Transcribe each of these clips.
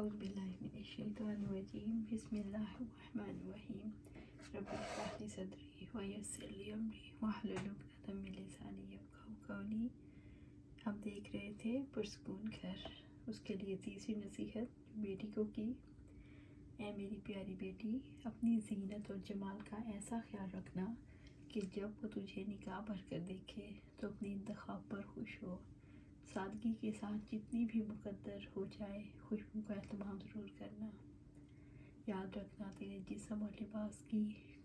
اعوذ باللہ من الشیطان الرجیم بسم اللہ الرحمن الرحیم رب اشرح لی صدری ویسر لی امری واحلل عقدۃ من لسانی یفقہوا قولی۔ ہم دیکھ رہے تھے پرسکون گھر، اس کے لیے تیسری نصیحت بیٹی کو کی۔ اے میری پیاری بیٹی، اپنی زینت اور جمال کا ایسا خیال رکھنا کہ جب وہ تجھے نقاب بھر کر دیکھے تو اپنی انتخاب پر خوش ہو۔ سادگی کے ساتھ جتنی بھی مقدر ہو جائے خوشبو کا اہتمام ضرور کرنا۔ یاد رکھنا تیرے جسم اور لباس کی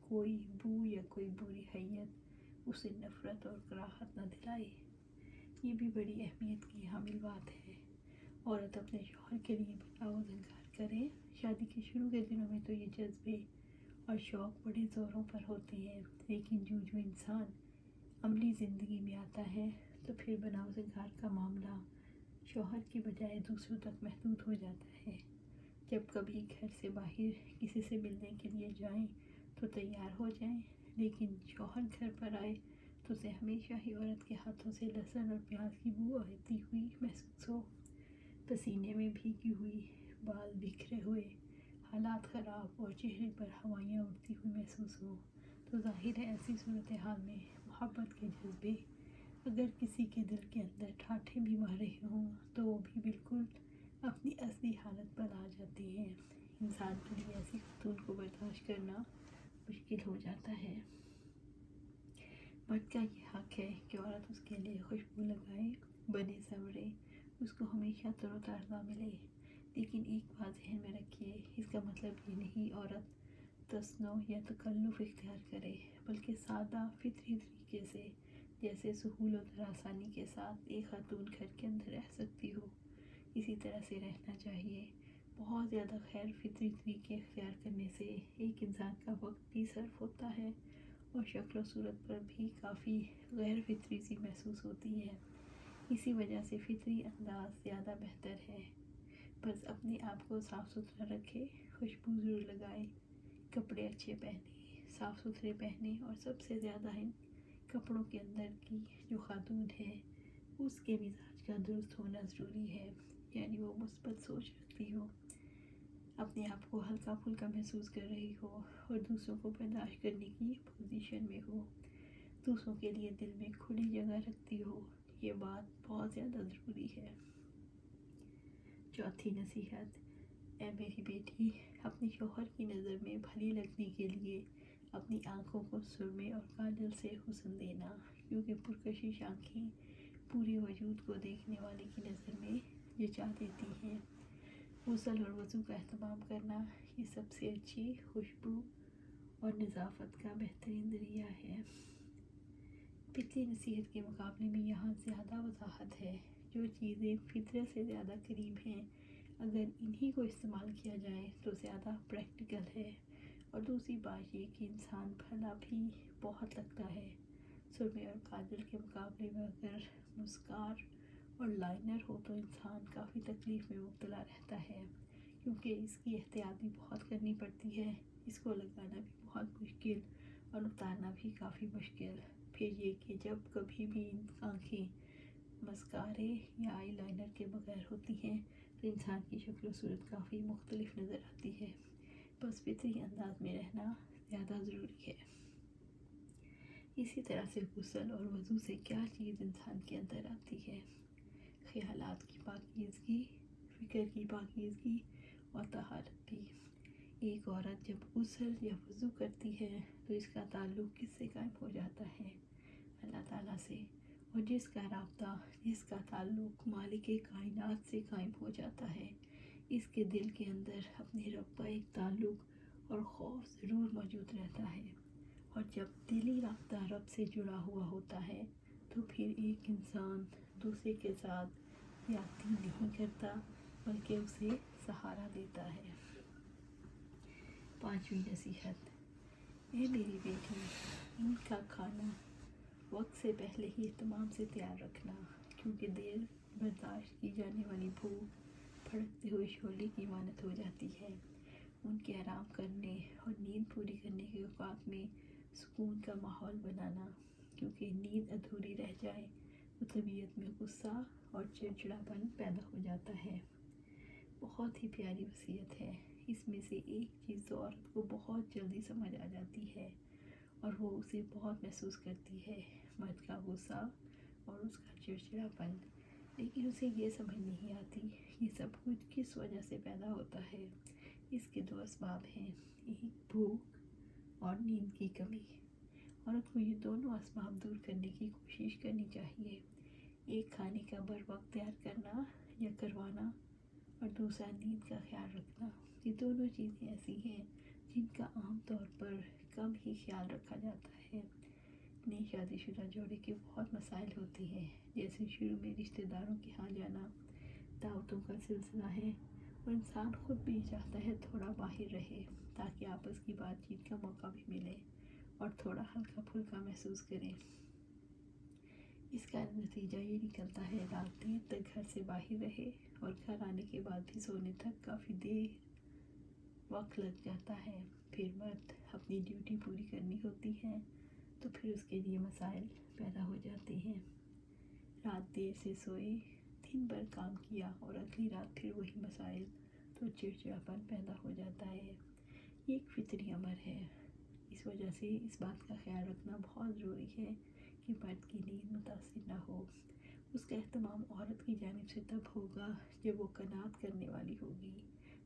کوئی بو یا کوئی بری حیت اسے نفرت اور کراہت نہ دلائے۔ یہ بھی بڑی اہمیت کی حامل بات ہے۔ عورت اپنے شوہر کے لیے بلا و زنگار کرے۔ شادی کے شروع کے دنوں میں تو یہ جذبے اور شوق بڑے زوروں پر ہوتے ہیں، لیکن جو انسان عملی زندگی میں آتا ہے تو پھر بنا و زنگار کا معاملہ شوہر کی بجائے دوسروں تک محدود ہو جاتا ہے۔ جب کبھی گھر سے باہر کسی سے ملنے کے لیے جائیں تو تیار ہو جائیں، لیکن شوہر گھر پر آئے تو اسے ہمیشہ ہی عورت کے ہاتھوں سے لہسن اور پیاز کی بو آتی ہوئی محسوس ہو، پسینے میں بھیگی ہوئی، بال بکھرے ہوئے، حالات خراب اور چہرے پر ہوائیاں اڑتی ہوئی محسوس ہو، تو ظاہر ہے ایسی صورتحال میں محبت کے جذبے اگر کسی کے دل کے اندر ٹھاٹھے بھی مار رہے ہوں تو وہ بھی بالکل اپنی اصلی حالت پر آ جاتے ہیں۔ انسان کے لیے ایسی خاتون کو برداشت کرنا مشکل ہو جاتا ہے۔ مرد کا یہ حق ہے کہ عورت اس کے لیے خوشبو لگائے، بنے سنورے، اس کو ہمیشہ تر و تازہ ملے، لیکن ایک بات ذہن میں رکھیے، اس کا مطلب یہ نہیں عورت تصنع یا تکلف اختیار کرے، بلکہ سادہ فطری طریقے سے، جیسے سہولت اور آسانی کے ساتھ ایک خاتون گھر کے اندر رہ سکتی ہو، اسی طرح سے رہنا چاہیے۔ بہت زیادہ غیر فطری طریقے اختیار کرنے سے ایک انسان کا وقت بھی صرف ہوتا ہے اور شکل و صورت پر بھی کافی غیر فطری سی محسوس ہوتی ہے۔ اسی وجہ سے فطری انداز زیادہ بہتر ہے۔ بس اپنے آپ کو صاف ستھرا رکھے، خوشبو ضرور لگائے، کپڑے اچھے پہنے، صاف ستھرے پہنے، اور سب سے زیادہ ان کپڑوں کے اندر کی جو خاتون ہے اس کے مزاج کا درست ہونا ضروری ہے، یعنی وہ مثبت سوچ رکھتی ہو، اپنے آپ کو ہلکا پھلکا محسوس کر رہی ہو اور دوسروں کو برداشت کرنے کی پوزیشن میں ہو، دوسروں کے لیے دل میں کھلی جگہ رکھتی ہو۔ یہ بات بہت زیادہ ضروری ہے۔ چوتھی نصیحت، اے میری بیٹی، اپنے شوہر کی نظر میں بھلی لگنے کے لیے اپنی آنکھوں کو سرمے اور کاجل سے حسن دینا، کیونکہ پرکشش آنکھیں پورے وجود کو دیکھنے والے کی نظر میں جچا دیتی ہیں۔ غسل اور وضو کا اہتمام کرنا یہ سب سے اچھی خوشبو اور نظافت کا بہترین ذریعہ ہے۔ پچھلی نصیحت کے مقابلے میں یہاں زیادہ وضاحت ہے۔ جو چیزیں فطرت سے زیادہ قریب ہیں اگر انہی کو استعمال کیا جائے تو زیادہ پریکٹیکل ہے، اور دوسری بات یہ کہ انسان بھلا بھی بہت لگتا ہے۔ سرمے اور کاجل کے مقابلے میں اگر مسکار اور لائنر ہو تو انسان کافی تکلیف میں مبتلا رہتا ہے، کیونکہ اس کی احتیاط بھی بہت کرنی پڑتی ہے، اس کو لگانا بھی بہت مشکل اور اتارنا بھی کافی مشکل۔ پھر یہ کہ جب کبھی بھی آنکھیں مسکارے یا آئی لائنر کے بغیر ہوتی ہیں تو انسان کی شکل و صورت کافی مختلف نظر آتی ہے۔ بس فطری انداز میں رہنا زیادہ ضروری ہے۔ اسی طرح سے غسل اور وضو سے کیا چیز انسان کے اندر آتی ہے؟ خیالات کی پاکیزگی، فکر کی پاکیزگی اور طہارت بھی۔ ایک عورت جب غسل یا وضو کرتی ہے تو اس کا تعلق کس سے قائم ہو جاتا ہے؟ اللہ تعالیٰ سے، اور جس کا رابطہ، جس کا تعلق مالک کائنات سے قائم ہو جاتا ہے، اس کے دل کے اندر اپنے رب کا ایک تعلق اور خوف ضرور موجود رہتا ہے، اور جب دلی رابطہ رب سے جڑا ہوا ہوتا ہے تو پھر ایک انسان دوسرے کے ساتھ زیادتی نہیں کرتا بلکہ اسے سہارا دیتا ہے۔ پانچویں نصیحت، اے میری بیٹی، ان کا کھانا وقت سے پہلے ہی اہتمام سے تیار رکھنا، کیونکہ دیر برداشت کی جانے والی بھوک بھڑکتے ہوئے شعلے کی مانند ہو جاتی ہے۔ ان کے آرام کرنے اور نیند پوری کرنے کے اوقات میں سکون کا ماحول بنانا، کیونکہ نیند ادھوری رہ جائے تو طبیعت میں غصہ اور چڑچڑاپن پیدا ہو جاتا ہے۔ بہت بہت ہی پیاری وصیت ہے۔ اس میں سے ایک چیز تو عورت کو بہت جلدی سمجھ آ جاتی ہے اور وہ اسے بہت محسوس کرتی ہے، مرد کا غصہ اور اس کا چڑچڑاپن، لیکن اسے یہ سمجھ نہیں آتی یہ سب کچھ کس وجہ سے پیدا ہوتا ہے۔ اس کے دو اسباب ہیں، ایک بھوک اور نیند کی کمی۔ عورت کو یہ دونوں اسباب دور کرنے کی کوشش کرنی چاہیے، ایک کھانے کا بر وقت تیار کرنا یا کروانا اور دوسرا نیند کا خیال رکھنا۔ یہ دونوں چیزیں ایسی ہیں جن کا عام طور پر کم ہی خیال رکھا جاتا ہے۔ نئی شادی شدہ جوڑے کے بہت مسائل ہوتے ہیں، جیسے شروع میں رشتہ داروں کے ہاں جانا، دعوتوں کا سلسلہ ہے، اور انسان خود بھی چاہتا ہے تھوڑا باہر رہے تاکہ آپس کی بات چیت کا موقع بھی ملے اور تھوڑا ہلکا پھلکا محسوس کریں۔ اس کا نتیجہ یہ نکلتا ہے رات دیر تک گھر سے باہر رہے اور گھر آنے کے بعد بھی سونے تک کافی دیر وقت لگ جاتا ہے۔ پھر مرد اپنی ڈیوٹی پوری کرنی ہوتی ہے تو پھر اس کے لیے مسائل پیدا ہو جاتے ہیں۔ رات دیر سے سوئے، دن بھر کام کیا اور اگلی رات پھر وہی مسائل، تو چڑچڑاپن پیدا ہو جاتا ہے۔ یہ ایک فطری امر ہے۔ اس وجہ سے اس بات کا خیال رکھنا بہت ضروری ہے کہ مرد کی نیند متاثر نہ ہو۔ اس کا اہتمام عورت کی جانب سے تب ہوگا جب وہ قناعت کرنے والی ہوگی،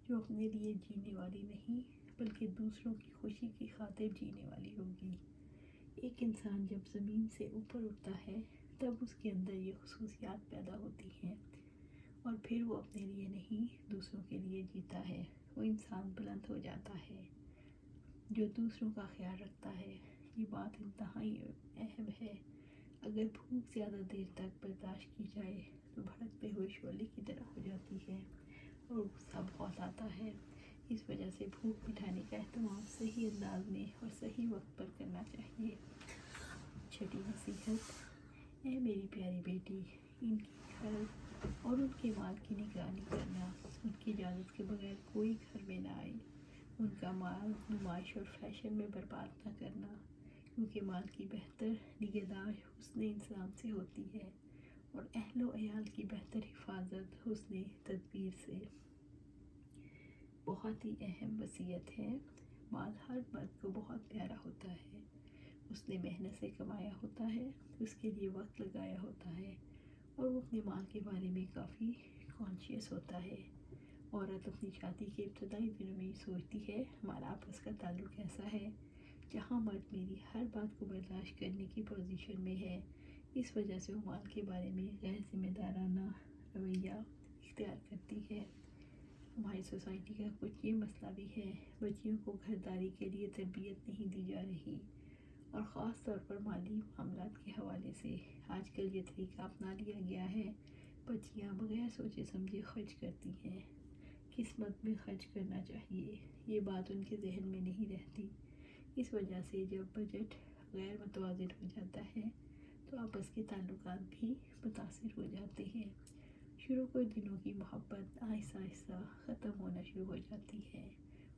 جو اپنے لیے جینے والی نہیں بلکہ دوسروں کی خوشی کی خاطر جینے والی ہوگی۔ ایک انسان جب زمین سے اوپر اٹھتا ہے تب اس کے اندر یہ خصوصیات پیدا ہوتی ہیں اور پھر وہ اپنے لیے نہیں دوسروں کے لیے جیتا ہے۔ وہ انسان بلند ہو جاتا ہے جو دوسروں کا خیال رکھتا ہے۔ یہ بات انتہائی اہم ہے۔ اگر بھوک زیادہ دیر تک برداشت کی جائے تو بھڑکتے ہوئے شعلے کی طرح ہو جاتی ہے اور غصہ بہت آتا ہے۔ اس وجہ سے بھوک مٹانے کا اہتمام صحیح انداز میں اور صحیح وقت پر کرنا چاہیے۔ چھٹی نصیحت، اے میری پیاری بیٹی، ان کی گھر اور ان کے مال کی نگرانی کرنا، ان کی اجازت کے بغیر کوئی گھر میں نہ آئے، ان کا مال نمائش اور فیشن میں برباد نہ کرنا، کیونکہ مال کی بہتر نگہداشت حسن انتظام سے ہوتی ہے اور اہل و عیال کی بہتر حفاظت حسن تدبیر سے۔ بہت ہی اہم وصیت ہے۔ مال ہر مرد کو بہت پیارا ہوتا ہے، اس نے محنت سے کمایا ہوتا ہے، اس کے لیے وقت لگایا ہوتا ہے اور وہ اپنے مال کے بارے میں کافی کانشیس ہوتا ہے۔ عورت اپنی شادی کے ابتدائی دنوں میں سوچتی ہے ہمارا آپس کا تعلق ایسا ہے جہاں مرد میری ہر بات کو برداشت کرنے کی پوزیشن میں ہے۔ اس وجہ سے وہ مال کے بارے میں غیر ذمہ دارانہ رویہ اختیار کرتی ہے۔ ہماری سوسائٹی کا کچھ یہ مسئلہ بھی ہے، بچیوں کو گھرداری کے لیے تربیت نہیں دی جا رہی اور خاص طور پر مالی معاملات کے حوالے سے آج کل یہ طریقہ اپنا لیا گیا ہے، بچیاں بغیر سوچے سمجھے خرچ کرتی ہیں۔ کس مد میں خرچ کرنا چاہیے یہ بات ان کے ذہن میں نہیں رہتی۔ اس وجہ سے جب بجٹ غیر متوازن ہو جاتا ہے تو آپس کے تعلقات بھی متاثر ہو جاتے ہیں۔ شروع کے دنوں کی محبت آہستہ آہستہ ختم ہونا شروع ہو جاتی ہے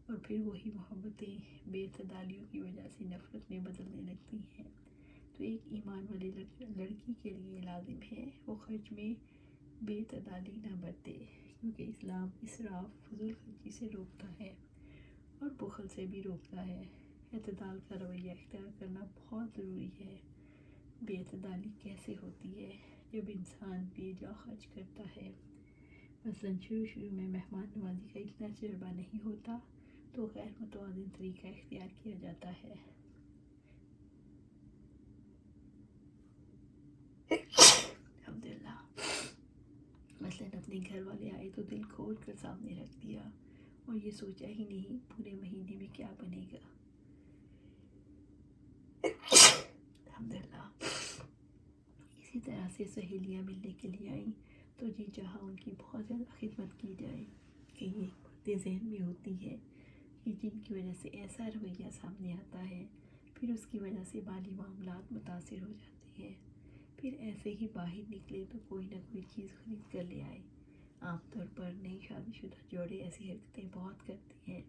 اور پھر وہی محبتیں بے اعتدالیوں کی وجہ سے نفرت میں بدلنے لگتی ہیں۔ تو ایک ایمان والی لڑکی کے لیے لازم ہے وہ خرچ میں بے اعتدالی نہ برتے، کیونکہ اسلام اسراف فضول خرچی سے روکتا ہے اور بخل سے بھی روکتا ہے۔ اعتدال کا رویہ اختیار کرنا بہت ضروری ہے۔ بے اعتدالی کیسے ہوتی ہے؟ جب انسان بے جا خرچ کرتا ہے، مثلاً شروع میں مہمان نوازی کا اتنا تجربہ نہیں ہوتا تو غیر متوازن طریقہ اختیار کیا جاتا ہے۔ الحمدللہ، مثلاً اپنے گھر والے آئے تو دل کھول کر سامنے رکھ دیا اور یہ سوچا ہی نہیں پورے مہینے میں کیا بنے گا۔ الحمدللہ، اسی طرح سے سہیلیاں ملنے کے لیے آئیں تو جی چاہا ان کی بہت زیادہ خدمت کی جائے کہ یہ باتیں ذہن میں ہوتی ہے کہ جن کی وجہ سے ایسا رویہ سامنے آتا ہے، پھر اس کی وجہ سے مالی معاملات متاثر ہو جاتے ہیں۔ پھر ایسے ہی باہر نکلے تو کوئی نہ کوئی چیز خرید کر لے آئے۔ عام طور پر نئی شادی شدہ جوڑے ایسی حرکتیں بہت کرتے ہیں۔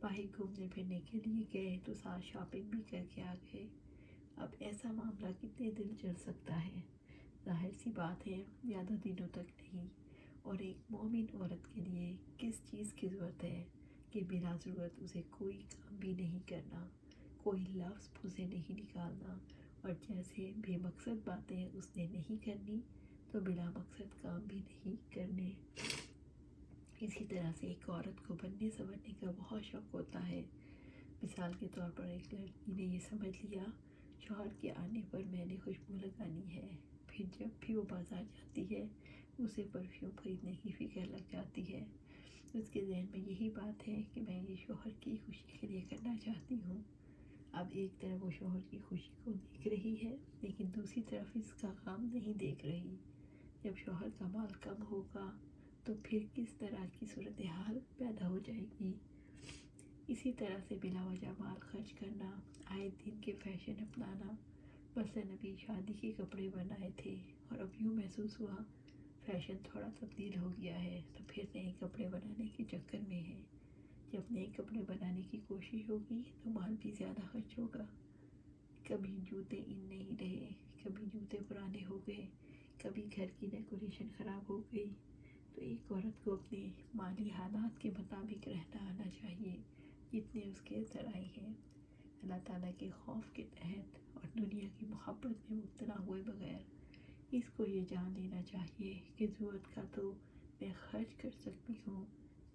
باہر گھومنے پھرنے کے لیے گئے تو ساتھ شاپنگ بھی کر کے آ گئے۔ اب ایسا معاملہ کتنے دن چل سکتا ہے؟ ظاہر سی بات ہے زیادہ دنوں تک نہیں، اور ایک مومن عورت کے لیے کس اس چیز کی ضرورت ہے کہ بلا ضرورت اسے کوئی کام بھی نہیں کرنا، کوئی لفظ منہ سے نہیں نکالنا، اور جیسے بے مقصد باتیں اس نے نہیں کرنی تو بلا مقصد کام بھی نہیں کرنے۔ اسی طرح سے ایک عورت کو بننے سنورنے کا بہت شوق ہوتا ہے۔ مثال کے طور پر ایک لڑکی نے یہ سمجھ لیا شوہر کے آنے پر میں نے خوشبو لگانی ہے، پھر جب بھی وہ بازار جاتی ہے اسے پرفیوم خریدنے کی فکر لگ جاتی ہے۔ اس کے ذہن میں یہی بات ہے کہ میں یہ شوہر کی خوشی کے لیے کرنا چاہتی ہوں۔ اب ایک طرف وہ شوہر کی خوشی کو دیکھ رہی ہے لیکن دوسری طرف اس کا غم نہیں دیکھ رہی۔ جب شوہر کا مال کم ہوگا تو پھر کس طرح کی صورتحال پیدا ہو جائے گی۔ اسی طرح سے بلا وجہ مال خرچ کرنا، آئے دن کے فیشن اپنانا، مثلاً ابھی شادی کے کپڑے بنائے تھے اور اب یوں محسوس ہوا فیشن تھوڑا تبدیل ہو گیا ہے تو پھر نئے کپڑے بنانے کے چکر میں ہے۔ جب نئے کپڑے بنانے کی کوشش ہوگی تو مال بھی زیادہ خرچ ہوگا۔ کبھی جوتے ان نہیں رہے، کبھی جوتے پرانے ہو گئے، کبھی گھر کی ڈیکوریشن خراب ہو گئی۔ تو ایک عورت کو اپنے مالی حالات کے مطابق رہنا آنا چاہیے جتنے اس کے ذرائع ہیں، اللہ تعالیٰ کے خوف کے تحت اور دنیا کی محبت میں مبتلا ہوئے بغیر۔ اس کو یہ جان لینا چاہیے کہ ضرورت کا تو میں خرچ کر سکتی ہوں،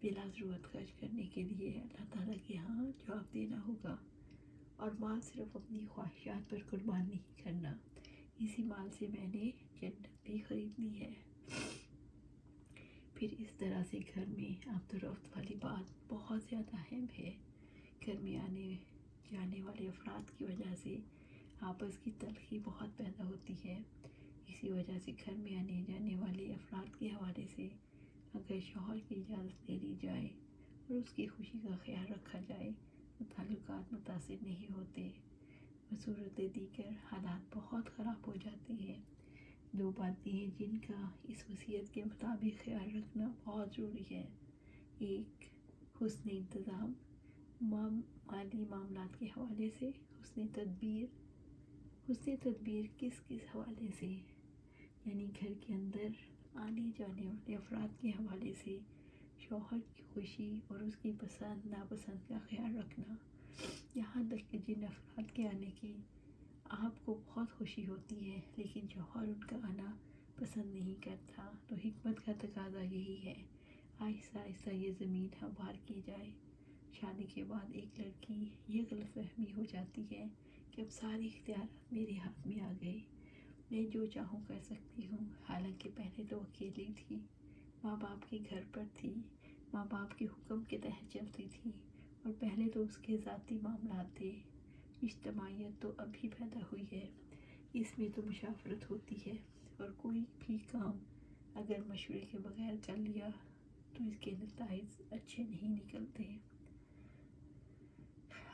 بلا ضرورت خرچ کرنے کے لیے اللہ تعالیٰ کے ہاں جواب دینا ہوگا۔ اور مال صرف اپنی خواہشات پر قربان نہیں کرنا، اسی مال سے میں نے جنت بھی خریدنی ہے۔ پھر اس طرح سے گھر میں آمد و رفت والی بات بہت زیادہ اہم ہے۔ گھر میں آنے جانے والے افراد کی وجہ سے آپس کی تلخی بہت پیدا ہوتی ہے۔ اسی وجہ سے گھر میں آنے جانے والے افراد کے حوالے سے اگر شوہر کی اجازت لے لی جائے اور اس کی خوشی کا خیال رکھا جائے تو تعلقات متاثر نہیں ہوتے، بصورت دیگر حالات بہت خراب ہو جاتے ہیں۔ دو باتیں ہیں جن کا اس وصیت کے مطابق خیال رکھنا بہت ضروری ہے۔ ایک، حسن انتظام، مالی معاملات کے حوالے سے حسن تدبیر۔ حسن تدبیر کس حوالے سے؟ یعنی گھر کے اندر آنے جانے والے افراد کے حوالے سے شوہر کی خوشی اور اس کی پسند ناپسند کا خیال رکھنا۔ یہاں تک کہ جن افراد کے آنے کی آپ کو بہت خوشی ہوتی ہے لیکن شوہر ان کا آنا پسند نہیں کرتا تو حکمت کا تقاضا یہی ہے آہستہ آہستہ یہ زمین ہموار کی جائے۔ شادی کے بعد ایک لڑکی یہ غلط فہمی ہو جاتی ہے کہ اب سارے اختیارات میرے ہاتھ میں آ گئے، میں جو چاہوں کر سکتی ہوں، حالانکہ پہلے تو اکیلی تھی، ماں باپ کے گھر پر تھی، ماں باپ کے حکم کے تحت چلتی تھی اور پہلے تو اس کے ذاتی معاملات تھے۔ اجتماعیت تو ابھی پیدا ہوئی ہے، اس میں تو مشاورت ہوتی ہے اور کوئی بھی کام اگر مشورے کے بغیر کر لیا تو اس کے نتائج اچھے نہیں نکلتے۔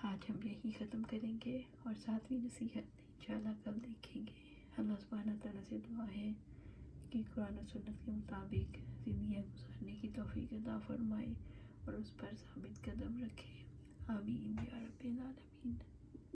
آج ہم یہی ختم کریں گے اور ساتویں نصیحت انشاءاللہ کل دیکھیں گے۔ اللہ سبحانہ تعالیٰ سے دعا ہے کہ قرآن و سنت کے مطابق زندگیاں گزارنے کی توفیق عطا فرمائے اور اس پر ثابت قدم رکھے۔ آمین یا رب العالمین۔